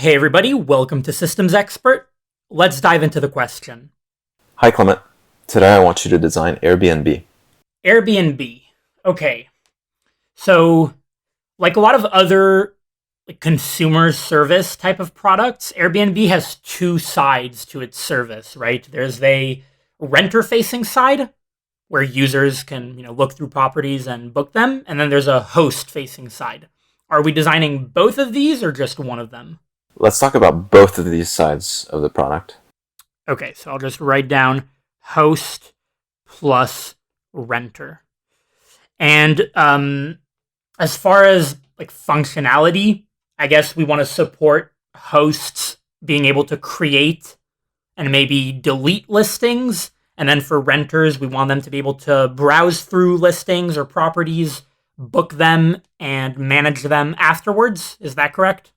Hey everybody, welcome to Systems Expert. Let's dive into the question. Hi Clement. Today I want you to design Airbnb. Airbnb. Okay, so like a lot of other consumer service type of products, Airbnb has two sides to its service, right? There's a renter-facing side where users can, look through properties and book them, and then there's a host-facing side. Are we designing both of these or just one of them? Let's talk about both of these sides of the product. Okay, so I'll just write down host plus renter. And as far as functionality, I guess we want to support hosts being able to create and maybe delete listings. And then for renters, we want them to be able to browse through listings or properties, book them, and manage them afterwards. Is that correct?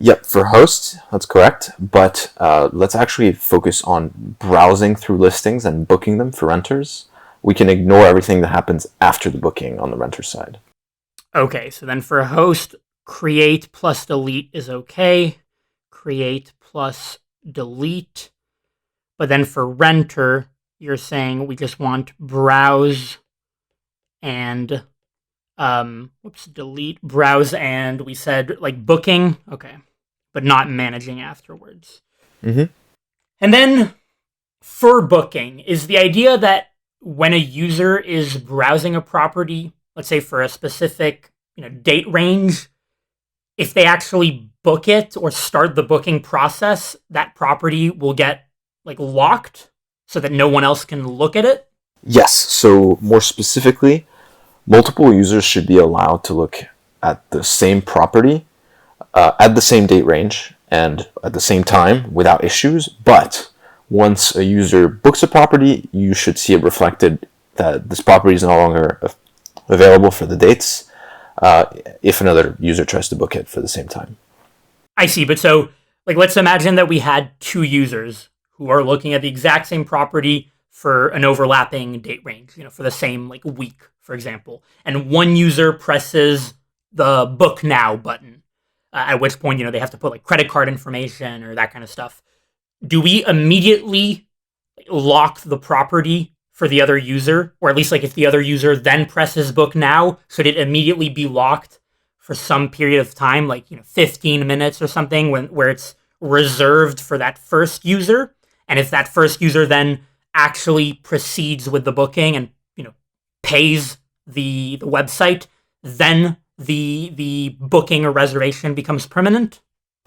Yep, for hosts, that's correct. But let's actually focus on browsing through listings and booking them for renters. We can ignore everything that happens after the booking on the renter side. Okay, so then for host, create plus delete is okay. Create plus delete. But then for renter, you're saying we just want browse and delete, browse, and we said booking. Okay, but not managing afterwards. Mm-hmm. And then for booking, is the idea that when a user is browsing a property, let's say for a specific date range, if they actually book it or start the booking process, that property will get locked so that no one else can look at it? Yes, so more specifically, multiple users should be allowed to look at the same property at the same date range and at the same time without issues. But once a user books a property, you should see it reflected that this property is no longer available for the dates if another user tries to book it for the same time. I see, but so let's imagine that we had two users who are looking at the exact same property for an overlapping date range, for the same week, for example. And one user presses the book now button, at which point, they have to put credit card information or that kind of stuff. Do we immediately lock the property for the other user? Or at least if the other user then presses book now, should it immediately be locked for some period of time, 15 minutes or something, where it's reserved for that first user? And if that first user then actually proceeds with the booking and pays the website, then the booking or reservation becomes permanent?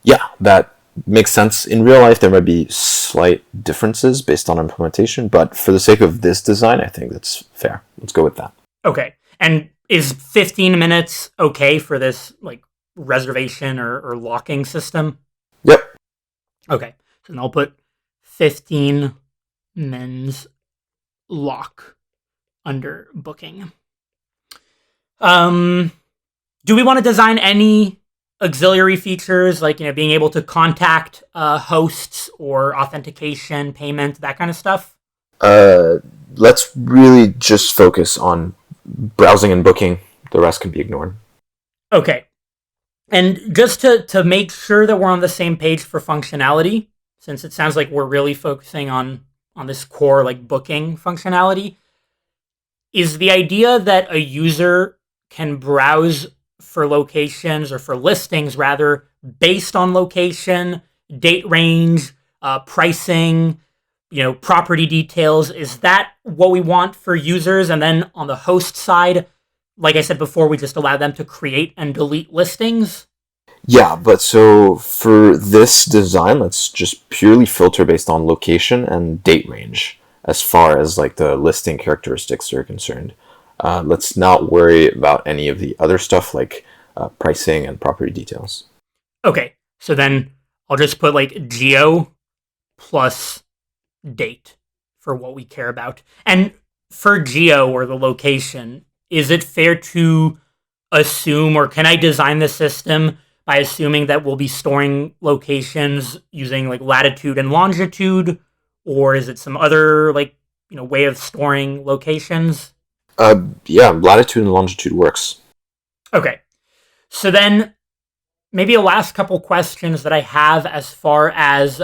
Yeah, that makes sense. In real life, there might be slight differences based on implementation, but for the sake of this design, I think that's fair. Let's go with that. Okay. And is 15 minutes okay for this reservation or locking system? Yep. Okay. So then I'll put 15 mins lock under booking. Do we want to design any auxiliary features being able to contact hosts or authentication, payment, that kind of stuff? Let's really just focus on browsing and booking. The rest can be ignored. Okay. And just to make sure that we're on the same page for functionality, since it sounds like we're really focusing on this core booking functionality, is the idea that a user can browse for locations or for listings rather based on location, date range, pricing, property details. Is that what we want for users? And then on the host side, like I said before, we just allow them to create and delete listings? Yeah, but so for this design, let's just purely filter based on location and date range as far as the listing characteristics are concerned. Let's not worry about any of the other stuff pricing and property details. Okay, so then I'll just put geo plus date for what we care about. And for geo or the location, is it fair to assume, or can I design the system by assuming that we'll be storing locations using latitude and longitude, or is it some other way of storing locations? Yeah, latitude and longitude works. Okay. So then maybe a last couple questions that I have as far as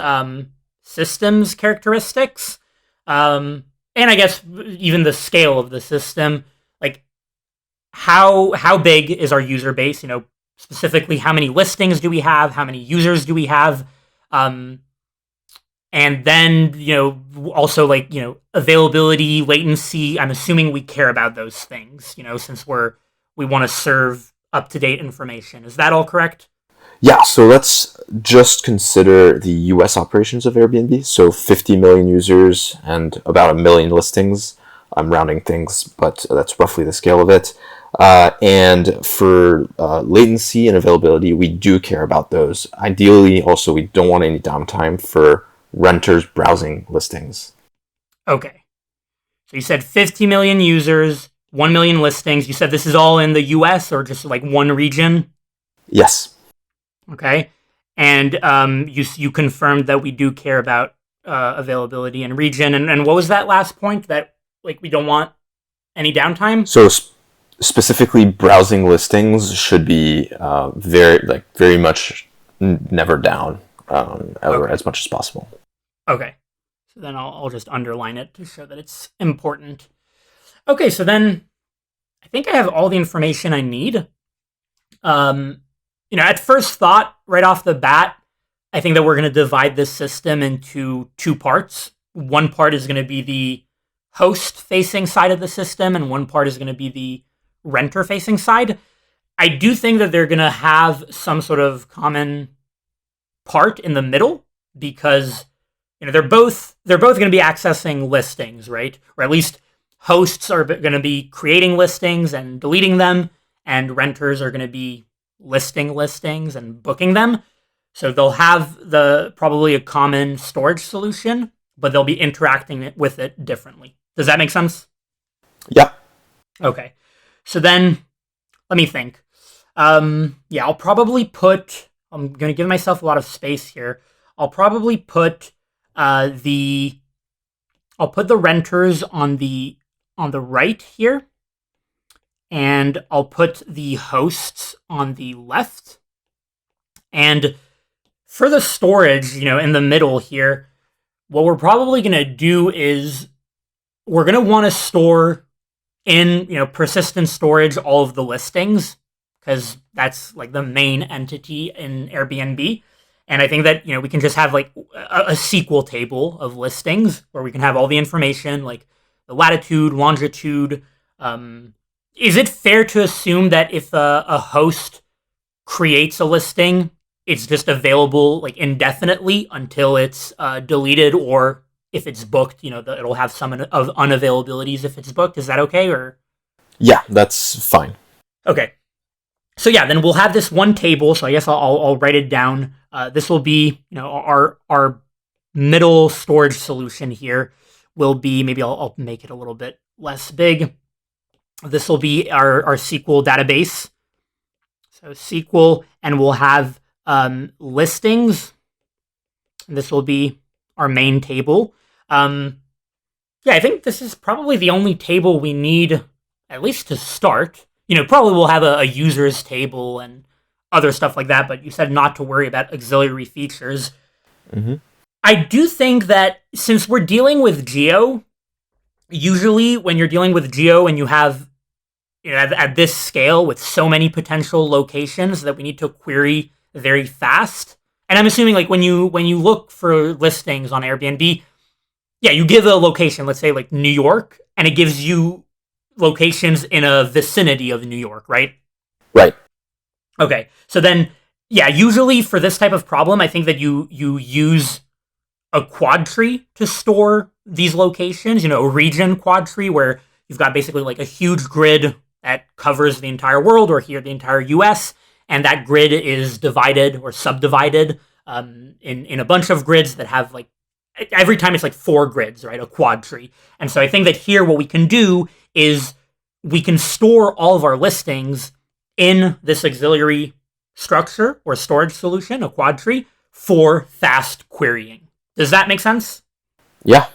systems characteristics, and I guess even the scale of the system. Like, how big is our user base? Specifically, how many listings do we have? How many users do we have? Um, and then also like availability, latency. I'm assuming we care about those things. Since we want to serve up to date information. Is that all correct? Yeah, so let's just consider the US operations of Airbnb. So 50 million users and about a million listings. I'm rounding things, but that's roughly the scale of it. And for latency and availability, we do care about those. Ideally, also, we don't want any downtime for renters browsing listings. Okay. So you said 50 million users, 1 million listings. You said this is all in the US or just like one region? Yes. Okay. And you confirmed that we do care about availability and region. And what was that last point? That like we don't want any downtime? So specifically, browsing listings should be very much never down, or Okay. as much as possible. Okay. So then I'll just underline it to show that it's important. Okay. So then I think I have all the information I need. Um, at first thought, right off the bat, I think that we're going to divide this system into two parts. One part is going to be the host facing side of the system, and one part is going to be the renter facing side. I do think that they're going to have some sort of common part in the middle because they're both going to be accessing listings, right? Or at least hosts are going to be creating listings and deleting them, and renters are going to be listing listings and booking them. So they'll have probably a common storage solution, but they'll be interacting with it differently. Does that make sense? Yeah. Okay. So then let me think. Yeah, I'll probably I'm going to give myself a lot of space here. I'll probably put I'll put the renters on the right here, and I'll put the hosts on the left. And for the storage, in the middle here, what we're probably going to do is we're going to want to store in, persistent storage all of the listings because that's like the main entity in Airbnb. And I think that, we can just have like a SQL table of listings where we can have all the information like the latitude, longitude. Is it fair to assume that if a host creates a listing, it's just available like indefinitely until it's deleted, or if it's booked, it'll have some of unavailabilities if it's booked. Is that okay? Or Yeah, that's fine. okay. So yeah, then we'll have this one table. So I guess I'll write it down. This will be our middle storage solution here will be, maybe I'll make it a little bit less big. This will be our SQL database. So SQL, and we'll have listings. This will be our main table. Yeah, I think this is probably the only table we need, at least to start. Probably we'll have a users table and other stuff like that, but you said not to worry about auxiliary features. Mm-hmm. I do think that since we're dealing with geo, usually when you're dealing with geo and you have, at this scale with so many potential locations that we need to query very fast, and I'm assuming like when you look for listings on Airbnb, yeah, you give a location, let's say like New York, and it gives you locations in a vicinity of New York, right? Right. Okay. So then, yeah, usually for this type of problem, I think that you use a quad tree to store these locations, a region quad tree where you've got basically like a huge grid that covers the entire world or here the entire US, and that grid is divided or subdivided in a bunch of grids that have like every time it's like 4 grids, right? A quad tree. And so I think that here what we can do is we can store all of our listings in this auxiliary structure or storage solution, a quad tree, for fast querying. Does that make sense? Yeah.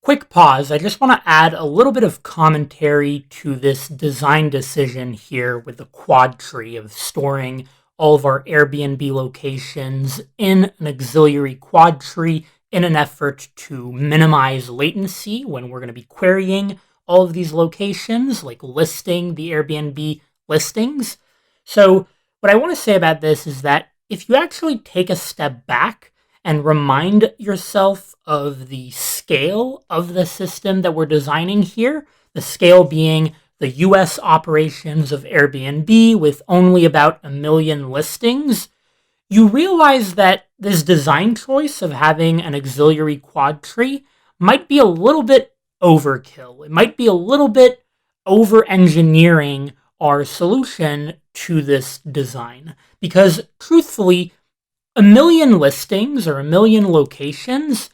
Quick pause. I just want to add a little bit of commentary to this design decision here with the quad tree of storing all of our Airbnb locations in an auxiliary quad tree in an effort to minimize latency when we're going to be querying all of these locations, like listing the Airbnb listings. So, what I want to say about this is that if you actually take a step back and remind yourself of the scale of the system that we're designing here, the scale being the US operations of Airbnb with only about 1 million listings, you realize that this design choice of having an auxiliary quad tree might be a little bit overkill. It might be a little bit over engineering our solution to this design. Because truthfully, 1 million listings or 1 million locations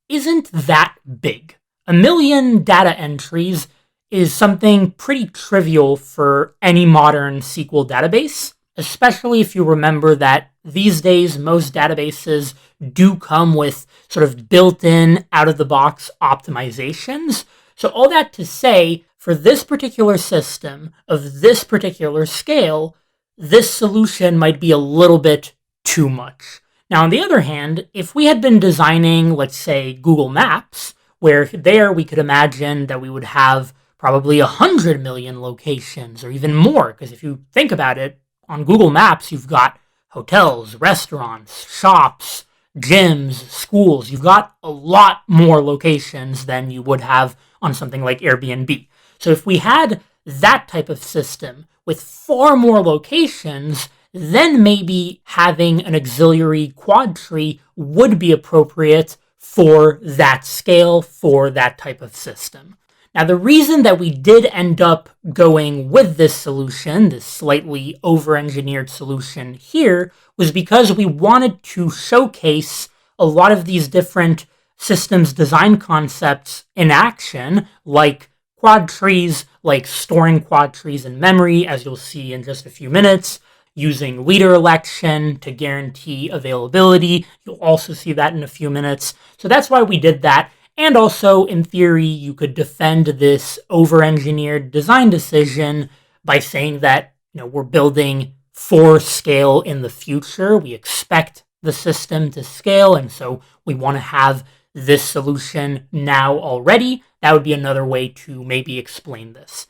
isn't that big. 1 million data entries is something pretty trivial for any modern SQL database, especially if you remember that these days most databases do come with sort of built-in, out-of-the-box optimizations. So all that to say, for this particular system of this particular scale, this solution might be a little bit too much. Now, on the other hand, if we had been designing, let's say, Google Maps, where there we could imagine that we would have probably 100 million locations or even more, because if you think about it, on Google Maps, you've got hotels, restaurants, shops, gyms, schools. You've got a lot more locations than you would have on something like Airbnb. So if we had that type of system with far more locations, then maybe having an auxiliary quad tree would be appropriate for that scale, for that type of system. Now, the reason that we did end up going with this solution, this slightly over-engineered solution here, was because we wanted to showcase a lot of these different systems design concepts in action, like quad trees, like storing quad trees in memory, as you'll see in just a few minutes, using leader election to guarantee availability. You'll also see that in a few minutes. So that's why we did that. And also, in theory, you could defend this over-engineered design decision by saying that, we're building for scale in the future. We expect the system to scale, and so we want to have this solution now already. That would be another way to maybe explain this.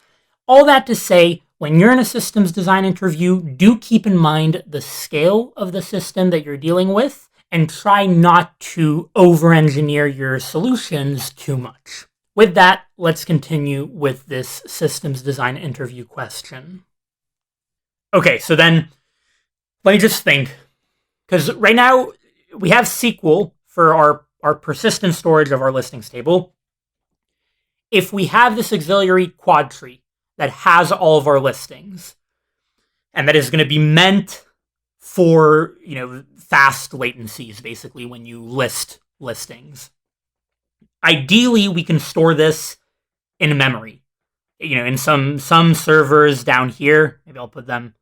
All that to say, when you're in a systems design interview, do keep in mind the scale of the system that you're dealing with and try not to over-engineer your solutions too much. With that, let's continue with this systems design interview question. Okay, so then let me just think, because right now we have SQL for our persistent storage of our listings table. If we have this auxiliary quad tree that has all of our listings, and that is going to be meant for, fast latencies, basically, when you list listings. Ideally, we can store this in memory. In some servers down here, maybe I'll put them,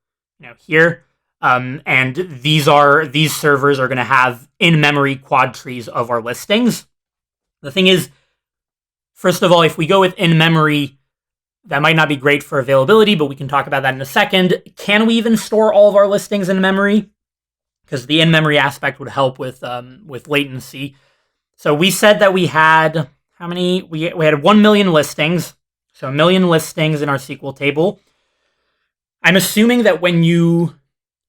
here. And these servers are going to have in-memory quad trees of our listings. The thing is, first of all, if we go with in-memory, that might not be great for availability, but we can talk about that in a second. Can we even store all of our listings in memory? Because the in-memory aspect would help with latency. So we said that we had, how many? We had 1 million listings. So 1 million listings in our SQL table. I'm assuming that when you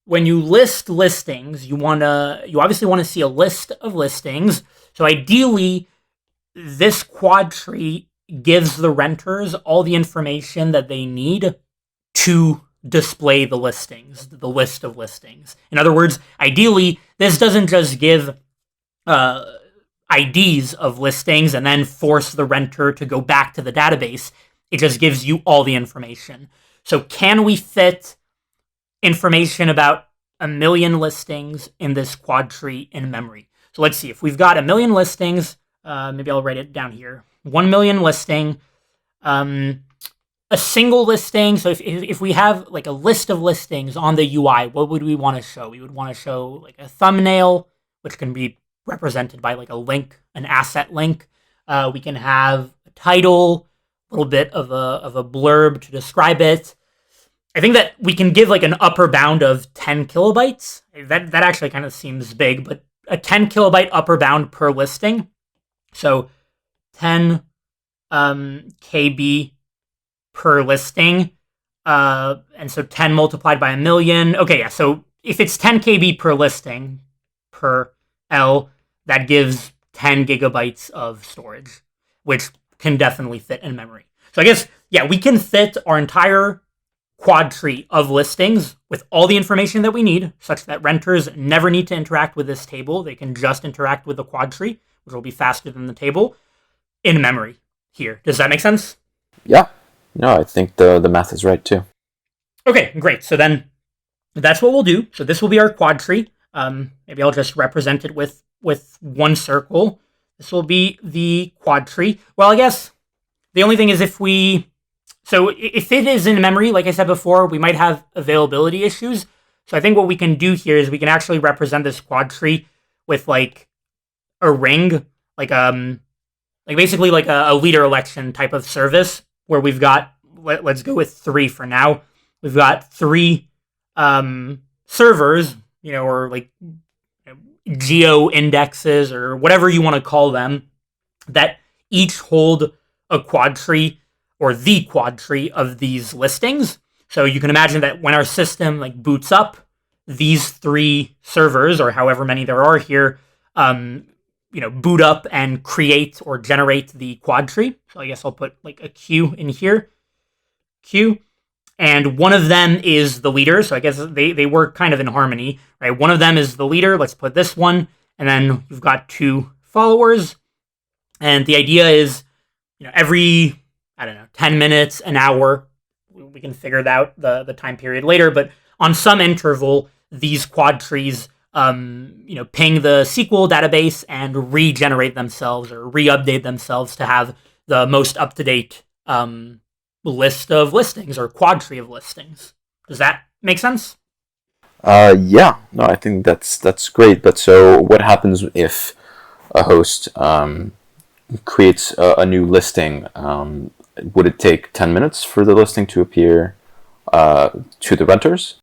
list listings, you obviously want to see a list of listings. So ideally, this quad tree gives the renters all the information that they need to display the listings, the list of listings. In other words, ideally, this doesn't just give IDs of listings and then force the renter to go back to the database. It just gives you all the information. So can we fit information about 1 million listings in this quad tree in memory? So let's see. If we've got 1 million listings, maybe I'll write it down here. 1 million listing, a single listing. So if we have like a list of listings on the UI, what would we want to show? We would want to show like a thumbnail, which can be represented by like a link, an asset link. We can have a title, a little bit of a blurb to describe it. I think that we can give like an upper bound of 10 kilobytes. That actually kind of seems big, but a 10 kilobyte upper bound per listing. So 10 KB per listing. And so 10 multiplied by a million. Okay, yeah. So if it's 10 KB per listing per L, that gives 10 gigabytes of storage, which can definitely fit in memory. So I guess, yeah, we can fit our entire quad tree of listings with all the information that we need, such that renters never need to interact with this table. They can just interact with the quad tree, which will be faster than the table, in memory here. Does that make sense? Yeah. No, I think the math is right too. Okay, great. So then that's what we'll do. So this will be our quad tree. Maybe I'll just represent it with one circle. This will be the quad tree. Well, I guess the only thing is if it is in memory, like I said before, we might have availability issues. So I think what we can do here is we can actually represent this quad tree with like a ring, like basically like a leader election type of service where we've got let's go with three for now. We've got three servers, or like geo indexes or whatever you want to call them, that each hold a quad tree or the quad tree of these listings. So you can imagine that when our system like boots up, these three servers or however many there are here, boot up and create or generate the quad tree. So I guess I'll put like a Q in here, Q, and one of them is the leader. So I guess they work kind of in harmony, right? One of them is the leader. Let's put this one, and then you've got two followers. And the idea is, every, I don't know, 10 minutes, an hour, we can figure out the time period later, but on some interval, these quad trees, ping the SQL database and regenerate themselves or re-update themselves to have the most up-to-date list of listings or quad tree of listings. Does that make sense? Yeah. No, I think that's great. But so, what happens if a host creates a new listing? Would it take 10 minutes for the listing to appear to the renters?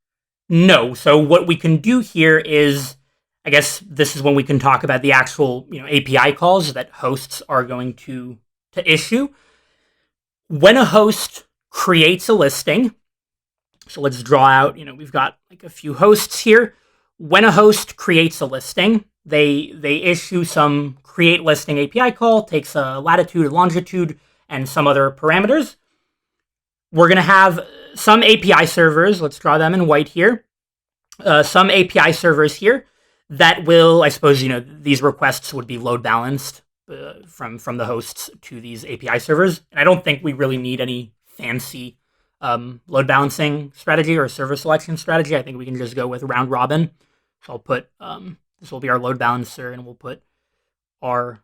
No. So what we can do here is, I guess this is when we can talk about the actual API calls that hosts are going to issue. When a host creates a listing, so let's draw out, we've got like a few hosts here. When a host creates a listing, they issue some create listing API call, takes a latitude and longitude and some other parameters. We're going to have some API servers, let's draw them in white here, some API servers here that will, I suppose, these requests would be load balanced from the hosts to these API servers. And I don't think we really need any fancy load balancing strategy or server selection strategy. I think we can just go with round robin. So I'll put, this will be our load balancer, and we'll put RRLB.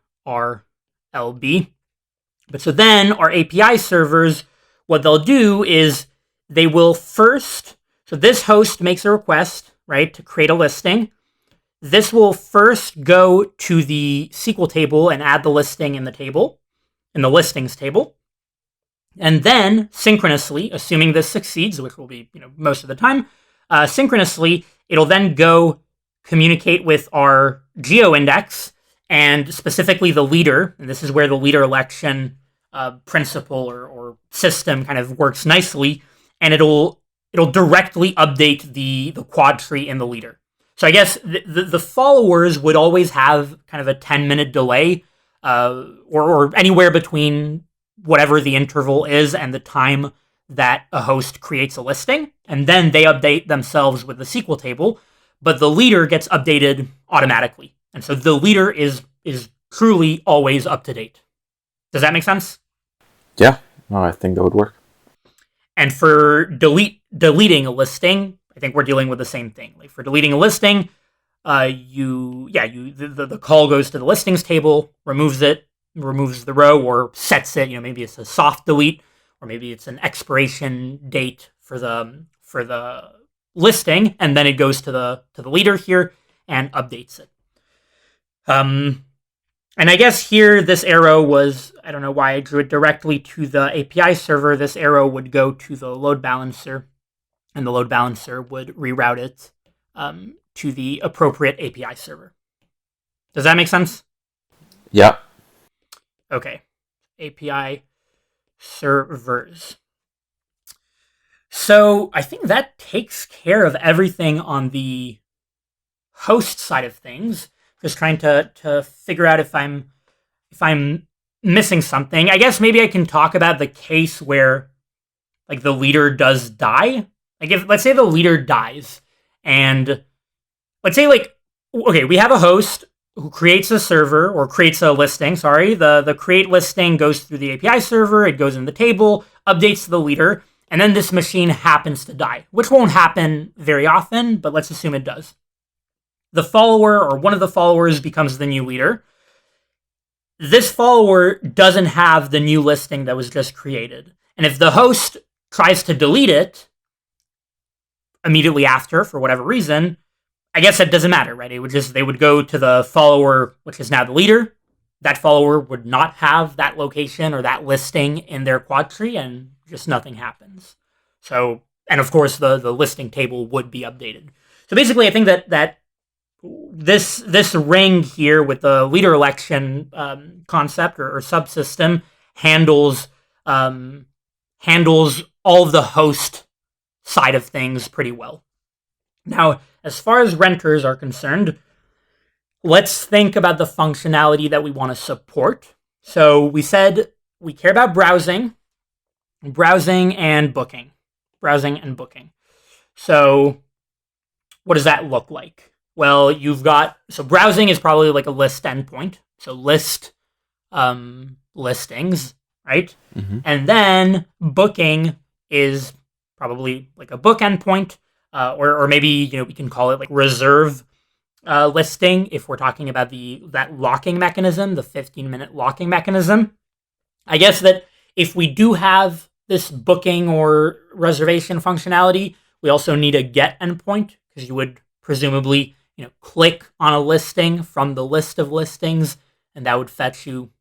But so then our API servers, what they'll do is they will first, so this host makes a request, right, to create a listing. This will first go to the SQL table and add the listing in the table, in the listings table. And then synchronously, assuming this succeeds, which will be most of the time, synchronously, it'll then go communicate with our geo index and specifically the leader. And this is where the leader election principle or system kind of works nicely. And it'll directly update the quad tree in the leader. So I guess the followers would always have kind of a 10-minute delay or anywhere between whatever the interval is and the time that a host creates a listing. And then they update themselves with the SQL table. But the leader gets updated automatically. And so the leader is truly always up to date. Does that make sense? Yeah, no, I think that would work. And for deleting a listing, I think we're dealing with the same thing. Like for deleting a listing, the call goes to the listings table, removes the row or sets it. Maybe it's a soft delete, or maybe it's an expiration date for the listing, and then it goes to the leader here and updates it. And I guess here this arrow was, I don't know why I drew it directly to the API server. This arrow would go to the load balancer. and the load balancer would reroute it to the appropriate API server. Does that make sense? Yeah. Okay. API servers. So I think that takes care of everything on the host side of things. Just trying to figure out if I'm missing something. I guess maybe I can talk about the case where like the leader does die. Like if let's say the leader dies and let's say like okay, we have a host who creates a server or creates a listing, sorry. The create listing goes through the API server, it goes in the table, updates to the leader, and then this machine happens to die, which won't happen very often, but let's assume it does. The follower or one of the followers becomes the new leader. This follower doesn't have the new listing that was just created. And if the host tries to delete it immediately after, for whatever reason, I guess that doesn't matter, right? It would just, they would go to the follower, which is now the leader. That follower would not have that location or that listing in their quad tree, and just nothing happens. So, and of course, the listing table would be updated. So basically, I think that this ring here with the leader election concept or subsystem handles handles all of the host side of things pretty well. Now, as far as renters are concerned, let's think about the functionality that we want to support. So we said we care about browsing and booking. Browsing and booking. So what does that look like? Well, you've got, so browsing is probably like a list endpoint. So list listings, right? Mm-hmm. And then booking is probably like a book endpoint, or maybe we can call it like reserve listing if we're talking about that locking mechanism, the 15-minute locking mechanism. I guess that if we do have this booking or reservation functionality, we also need a get endpoint because you would presumably click on a listing from the list of listings, and that would fetch you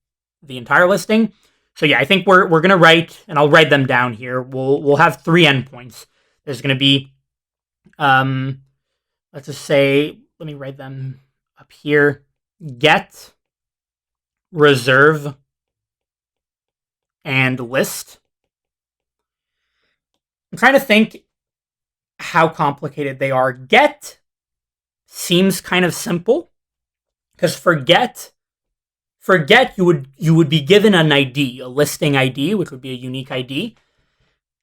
the entire listing. So yeah, I think we're gonna write, and I'll write them down here. We'll have 3 endpoints. There's gonna be, let's just say, let me write them up here: get, reserve, and list. I'm trying to think how complicated they are. Get seems kind of simple because for get you would be given an ID, a listing ID, which would be a unique ID,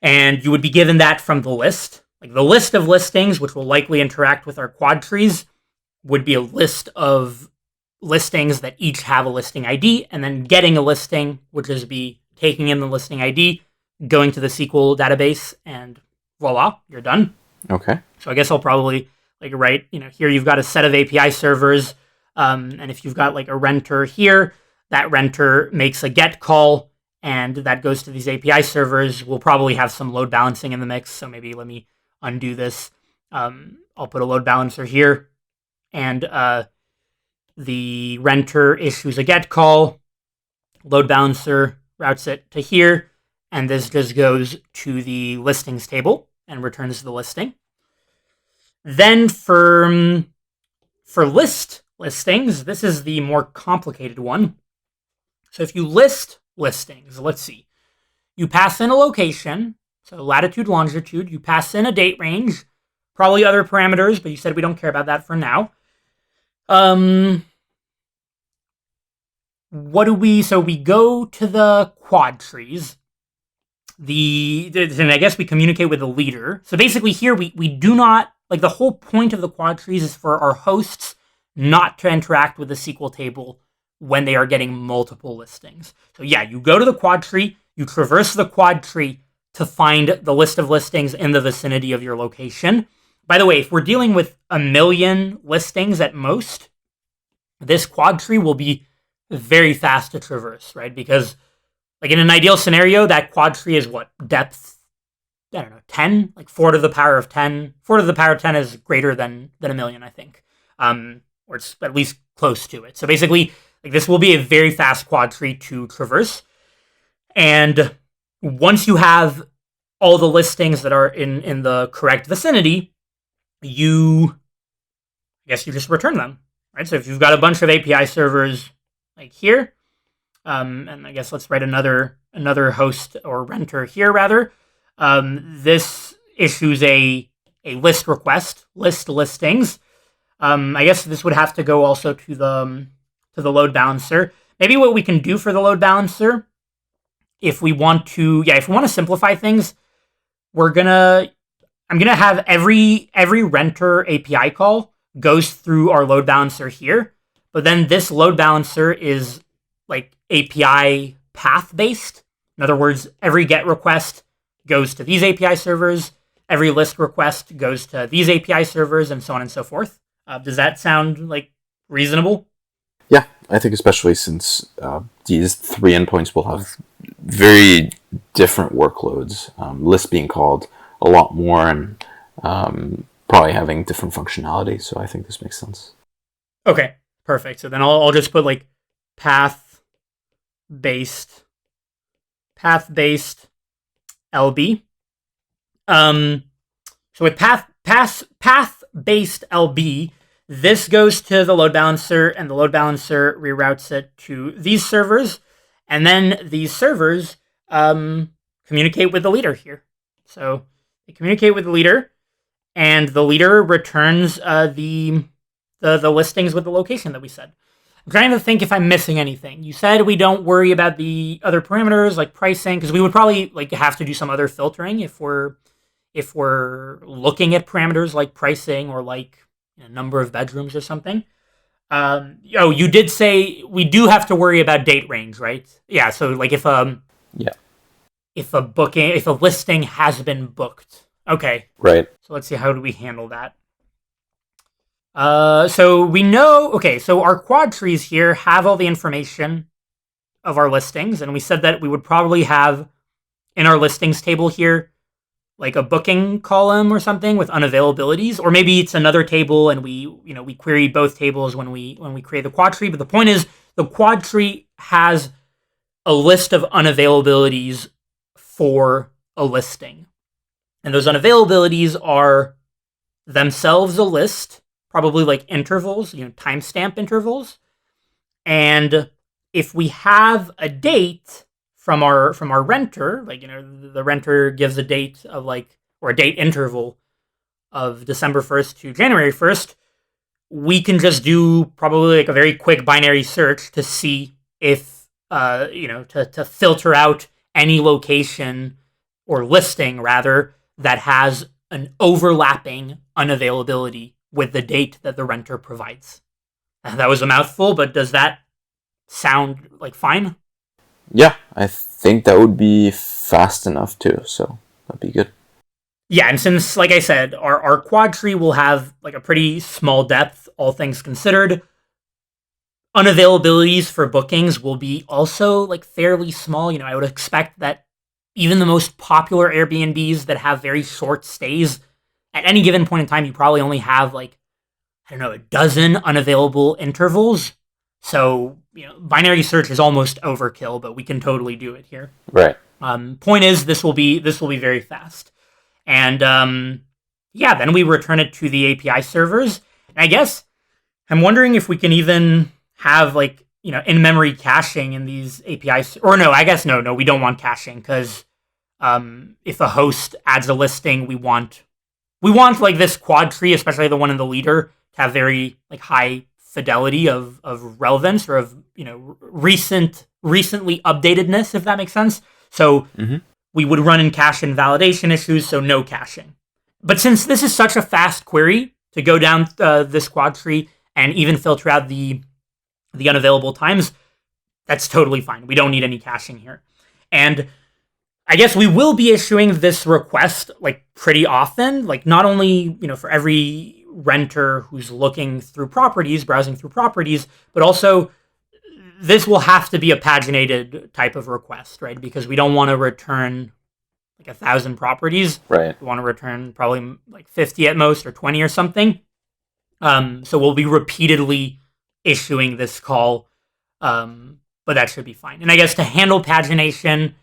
and you would be given that from the list. Like the list of listings, which will likely interact with our quad trees, would be a list of listings that each have a listing ID, and then getting a listing would just be taking in the listing ID, going to the SQL database, and voila, you're done. Okay. So I guess I'll probably write, here you've got a set of API servers, and if you've got like a renter here, that renter makes a get call, and that goes to these API servers. We'll probably have some load balancing in the mix, so maybe let me undo this. I'll put a load balancer here, and the renter issues a get call, load balancer routes it to here, and this just goes to the listings table and returns the listing. Then for list listings, this is the more complicated one. So if you list listings, let's see. You pass in a location, so latitude, longitude. You pass in a date range, probably other parameters, but you said we don't care about that for now. So we go to the quad trees. And I guess we communicate with the leader. So basically here we do not, like the whole point of the quad trees is for our hosts not to interact with the SQL table when they are getting multiple listings. So yeah, you go to the quad tree, you traverse the quad tree to find the list of listings in the vicinity of your location. By the way, if we're dealing with 1 million listings at most, this quad tree will be very fast to traverse, right? Because like in an ideal scenario, that quad tree is what? Depth, I don't know, 10? Like 4 to the power of 10. 4 to the power of 10 is greater than 1 million, I think. Or it's at least close to it. So basically, like this will be a very fast quad tree to traverse. And once you have all the listings that are in the correct vicinity, I guess you just return them, right? So if you've got a bunch of API servers like here, and I guess let's write another host or renter here rather. This issues a list request, list listings. I guess this would have to go also to the load balancer. Maybe what we can do for the load balancer, if we want to, if we want to simplify things, I'm gonna have every renter API call goes through our load balancer here, but then this load balancer is like API path based. In other words, every GET request goes to these API servers, every list request goes to these API servers, and so on and so forth. Does that sound like reasonable? Yeah, I think especially since these three endpoints will have very different workloads, lists being called a lot more and probably having different functionality. So I think this makes sense. Okay, perfect. So then I'll just put like path based LB. So with path based LB, this goes to the load balancer, and the load balancer reroutes it to these servers, and then these servers communicate with the leader here. So they communicate with the leader, and the leader returns the listings with the location that we said. I'm trying to think if I'm missing anything. You said we don't worry about the other parameters like pricing, because we would probably like have to do some other filtering if we're looking at parameters like pricing or like number of bedrooms or something. You did say we do have to worry about date range, right? Yeah. So like Yeah. if a listing has been booked. Okay. Right. So let's see, how do we handle that? So we know, okay, so our quad trees here have all the information of our listings, and we said that we would probably have in our listings table here like a booking column or something with unavailabilities, or maybe it's another table and we query both tables when we create the quad tree. But the point is the quad tree has a list of unavailabilities for a listing. And those unavailabilities are themselves a list, probably like intervals, timestamp intervals. And if we have a date from our renter, like the renter gives a date of or a date interval of December 1st to January 1st, we can just do probably like a very quick binary search to see if to filter out any location or listing rather that has an overlapping unavailability with the date that the renter provides. That was a mouthful, but does that sound like fine? Yeah, I think that would be fast enough too, so that'd be good. Yeah, and since, like I said, our quad tree will have like a pretty small depth, all things considered, unavailabilities for bookings will be also like fairly small. I would expect that even the most popular Airbnbs that have very short stays, at any given point in time, you probably only have like, I don't know, a dozen unavailable intervals. So, binary search is almost overkill, but we can totally do it here. Right. Point is, this will be very fast. And then we return it to the API servers. And I guess I'm wondering if we can even have like, in-memory caching in these APIs. Or no, I guess no, we don't want caching, because if a host adds a listing, we want like this quad tree, especially the one in the leader, to have very like high fidelity of relevance or of recently updatedness, if that makes sense. So we would run in cache invalidation issues, so no caching. But since this is such a fast query to go down this quad tree and even filter out the unavailable times, that's totally fine. We don't need any caching here. And I guess we will be issuing this request like pretty often, like not only, for every renter who's looking through properties, browsing through properties, but also this will have to be a paginated type of request, right? Because we don't want to return like 1,000 properties. Right. We want to return probably like 50 at most, or 20 or something. So we'll be repeatedly issuing this call, but that should be fine. And I guess to handle pagination,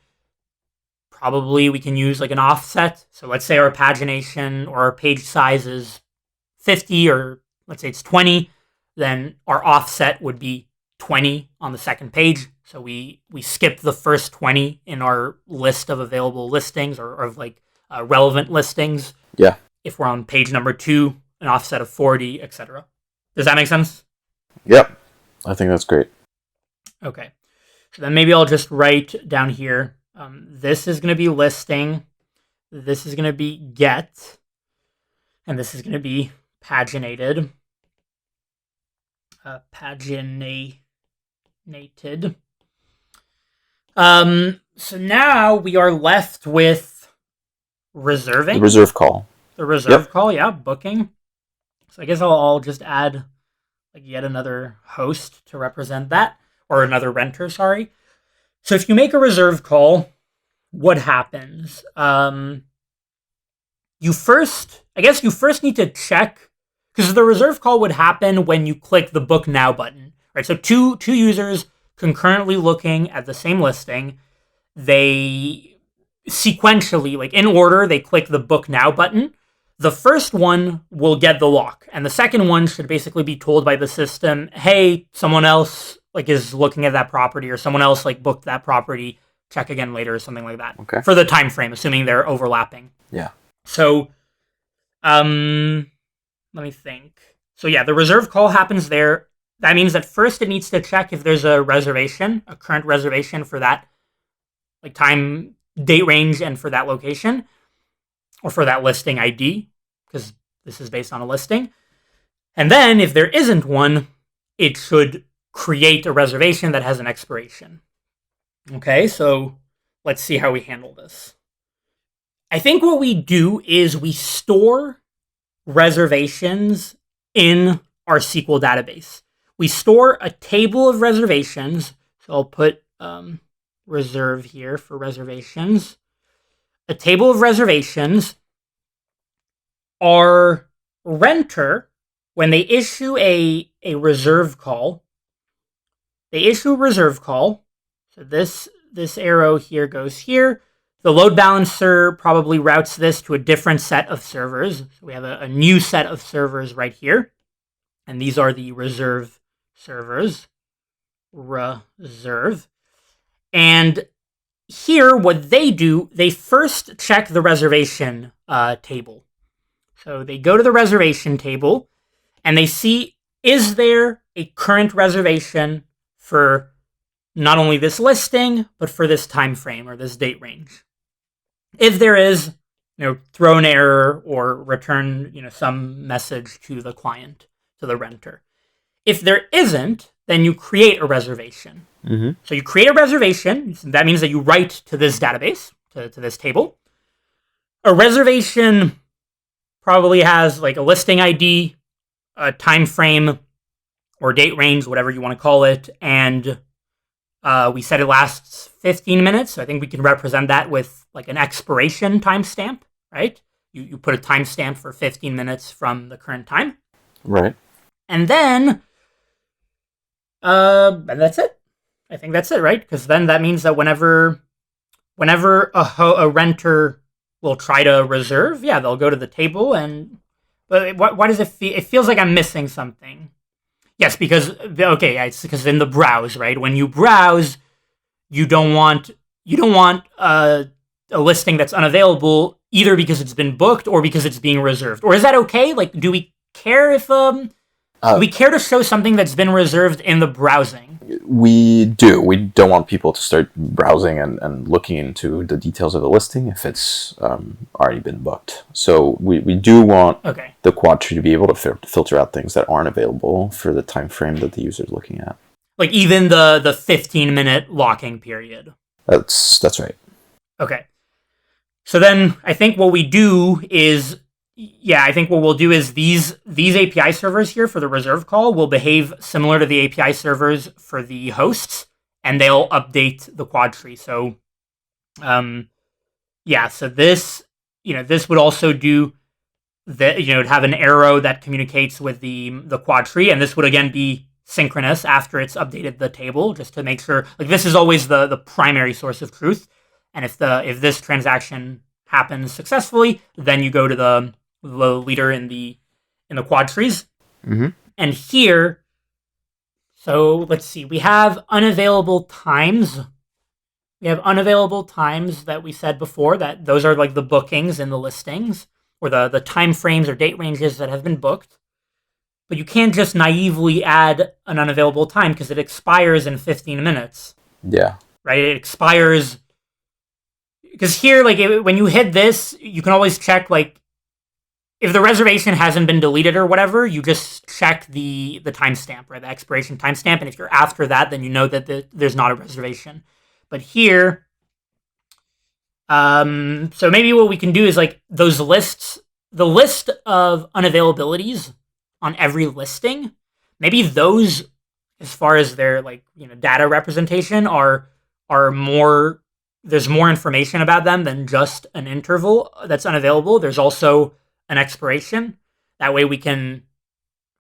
probably we can use like an offset. So let's say our pagination or our page size is 50, or let's say it's 20, then our offset would be 20 on the second page. So we skip the first 20 in our list of available listings, or of like relevant listings. Yeah. If we're on page number 2, an offset of 40, etc. Does that make sense? Yep. I think that's great. Okay. So then maybe I'll just write down here. This is going to be listing. This is going to be get. And this is going to be paginated. Paginated. So now we are left with reserving. The reserve call. The reserve call, yeah, booking. So I guess I'll just add like yet another host to represent that, or another renter, sorry. So if you make a reserve call, what happens? You first need to check, because the reserve call would happen when you click the book now button, right? So two users concurrently looking at the same listing, they sequentially, like in order, they click the book now button. The first one will get the lock, and the second one should basically be told by the system, hey, someone else like is looking at that property, or someone else like booked that property, check again later, or something like that. Okay. For the time frame, assuming they're overlapping. Yeah. So, let me think. So yeah, the reserve call happens there. That means that first it needs to check if there's a reservation, a current reservation for that like time, date range, and for that location, or for that listing ID, because this is based on a listing. And then if there isn't one, it should create a reservation that has an expiration. Okay, so let's see how we handle this. I think what we do is we store reservations in our SQL database. We store a table of reservations. So I'll put reserve here for reservations. A table of reservations. Our renter, when they issue a reserve call, they issue a reserve call. So this arrow here goes here. The load balancer probably routes this to a different set of servers. So we have a new set of servers right here. And these are the reserve servers. Reserve. And here, what they do, they first check the reservation table. So they go to the reservation table and they see, is there a current reservation for not only this listing, but for this time frame or this date range? If there is, throw an error or return, some message to the client, to the renter. If there isn't, then you create a reservation. Mm-hmm. So you create a reservation. That means that you write to this database, to this table. A reservation probably has like a listing ID, a time frame, or date range, whatever you want to call it, and we said it lasts 15 minutes. So I think we can represent that with like an expiration timestamp, right? You put a timestamp for 15 minutes from the current time. Right. And then, and that's it. I think that's it, right? Because then that means that whenever a renter will try to reserve, yeah, they'll go to the table and. But why does it feel? It feels like I'm missing something. Yes, because it's because in the browse, right? When you browse, you don't want a listing that's unavailable either because it's been booked or because it's being reserved. Or is that okay? Like, do we care if do we care to show something that's been reserved in the browsing? We do. We don't want people to start browsing and looking into the details of the listing if it's already been booked. So we do want the quad tree to be able to filter out things that aren't available for the time frame that the user is looking at. Like even the 15-minute locking period. That's right. Okay. So then I think what we do is what we'll do is these API servers here for the reserve call will behave similar to the API servers for the hosts, and they'll update the quad tree. So, so this would also do that. Have an arrow that communicates with the quad tree, and this would again be synchronous after it's updated the table, just to make sure. Like this is always the primary source of truth, And if this transaction happens successfully, then you go to the leader in the quad trees. Mm-hmm. And here, so let's see, we have unavailable times. We have unavailable times that we said before, that those are like the bookings in the listings, or the time frames or date ranges that have been booked. But you can't just naively add an unavailable time because it expires in 15 minutes, Yeah. right? It expires because here, like when you hit this, you can always check like if the reservation hasn't been deleted or whatever. You just check the timestamp, right? The expiration timestamp, and if you're after that, then you know that there's not a reservation. But here, so maybe what we can do is like those lists, the list of unavailabilities on every listing, maybe those, as far as their like data representation, are more. There's more information about them than just an interval that's unavailable. There's also an expiration. That way we can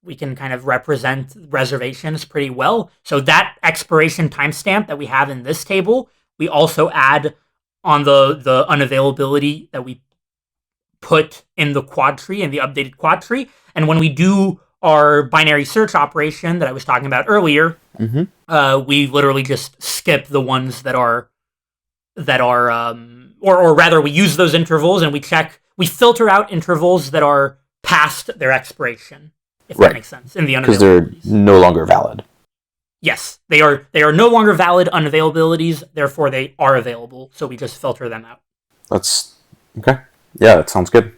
kind of represent reservations pretty well. So that expiration timestamp that we have in this table, we also add on the unavailability that we put in the quad tree, in the updated quad tree. And when we do our binary search operation that I was talking about earlier, we literally just skip the ones that are or rather we use those intervals and we filter out intervals that are past their expiration, if that makes sense, in the unavailabilities. Because they're no longer valid. Yes, they are no longer valid unavailabilities, therefore they are available, so we just filter them out. That's okay. Yeah, that sounds good.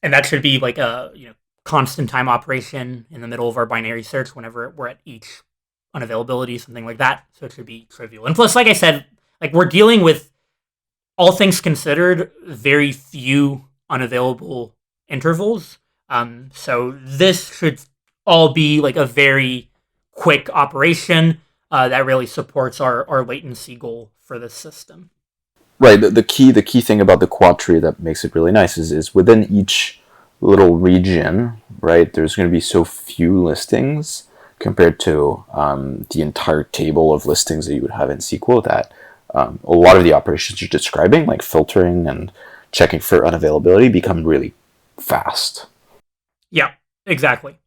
And that should be like a constant time operation in the middle of our binary search whenever we're at each unavailability, something like that. So it should be trivial. And plus, like I said, like we're dealing with, all things considered, very few unavailable intervals. So this should all be like a very quick operation that really supports our latency goal for this system. Right. The key thing about the quad tree that makes it really nice is within each little region, right? There's going to be so few listings compared to the entire table of listings that you would have in SQL that a lot of the operations you're describing, like filtering and checking for unavailability, become really fast. Yeah, exactly.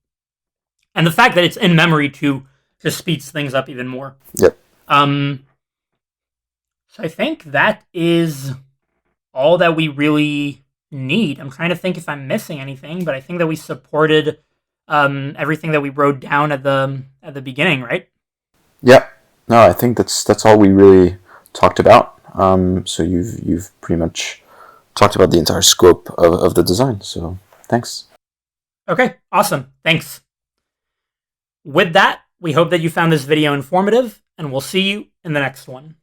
And the fact that it's in memory too just speeds things up even more. Yep. So I think that is all that we really need. I'm trying to think if I'm missing anything, but I think that we supported everything that we wrote down at the beginning, right? Yep. No, I think that's all we really talked about. So you've pretty much talked about the entire scope of the design. So thanks. Okay, awesome. Thanks. With that, we hope that you found this video informative, and we'll see you in the next one.